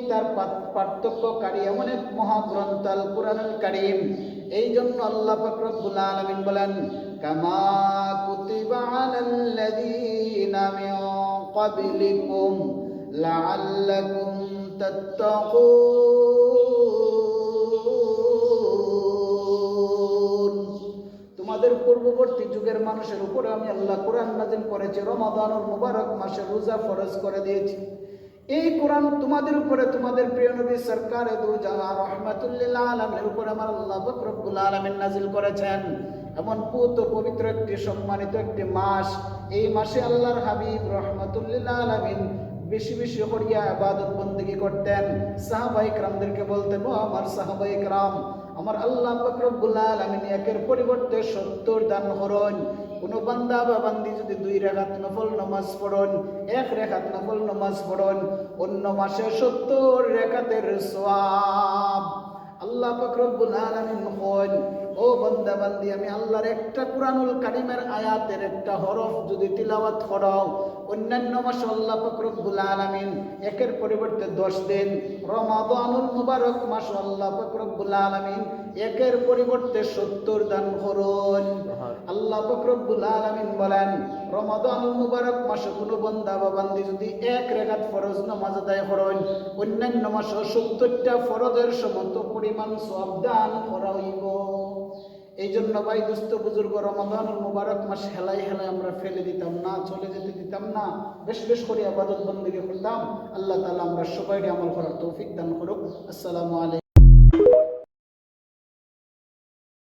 তার পার্থক্যকারী এমন এক মহাগ্রন্থ আল কুরআনুল কারীম। এই জন্য আল্লাহ পাক রব্বুল আলামিন বলেন, কামা কুতিবা আলাল্লাযীনা মিন ক্বাবলিকুম লাআল্লাকুম তাত্তাকুন। তোমাদের পূর্ববর্তী যুগের মানুষের উপরে আমি আল্লাহ কোরআন নাযিল করেছি, রমাদানুল মুবারক মাসে রোজা ফরজ করে দিয়েছি। এই কোরআন তোমাদের উপরে, তোমাদের প্রিয় নবী সরকারে দু জাহান রাহমাতুল লিল আলামিনের উপরে আমার আল্লাহ পাক রব্বুল আলামিন নাযিল করেছেন। এমন পবিত্র একটি সম্মানিত একটি মাস, এই মাসে আল্লাহর হাবিব রাহমাতুল লিল আলামিন বেশি বেশি করিয়া ইবাদত বন্দেগী করতেন। সাহাবায়ে কেরামদেরকে বলতেন, ও আমার সাহাবায়ে কেরাম, আমার আল্লাহ পাক রব্বুল আলামিন একের পরিবর্তে 70 দান করুন। কোন বান্দা বা বান্দি যদি 2 রাকাত নফল নামাজ পড়েন, 1 রাকাত নফল নামাজ পড়েন, অন্য মাসে 70 রাকাতের সওয়াব আল্লাহ পাক রব্বুল আলামিন কইন, ও বান্দা বান্দি, আমি আল্লাহর একটা কুরআনুল কারীমের আয়াতের একটা হরফ যদি তিলাওয়াত করো, অন্যান্য মাসে আল্লাহ পাক রব্বুল আলামিন একের পরিবর্তে 10 দিন, রমাদানুল মুবারক মাসে আল্লাহ পাক রব্বুল আলামিন একের পরিবর্তে 70 দান করুন। আল্লাহ পাক রব্বুল আলামিন বলেন, রমাদানুল মুবারক মাসে কোনো বান্দা বা বান্দি যদি 1 রাকাত ফরজ নামাজ আদায় করেন, অন্যান্য মাসে 70টা ফরজের সমত পরিমাণ সওয়াব দান করা হইব। এই জন্য ভাই দোস্ত বুজুর্গ, রমাদানুল মুবারক মাস হেলায় হেলায় আমরা ফেলে দিতাম না, চলে যেতে দিতাম না, বেশ বেশ করে ইবাদত বন্দেগী করতাম। আল্লাহ তাআলা আমরা সবাইকে আমল করার তৌফিক দান করুক। আসসালামু আলাইকুম।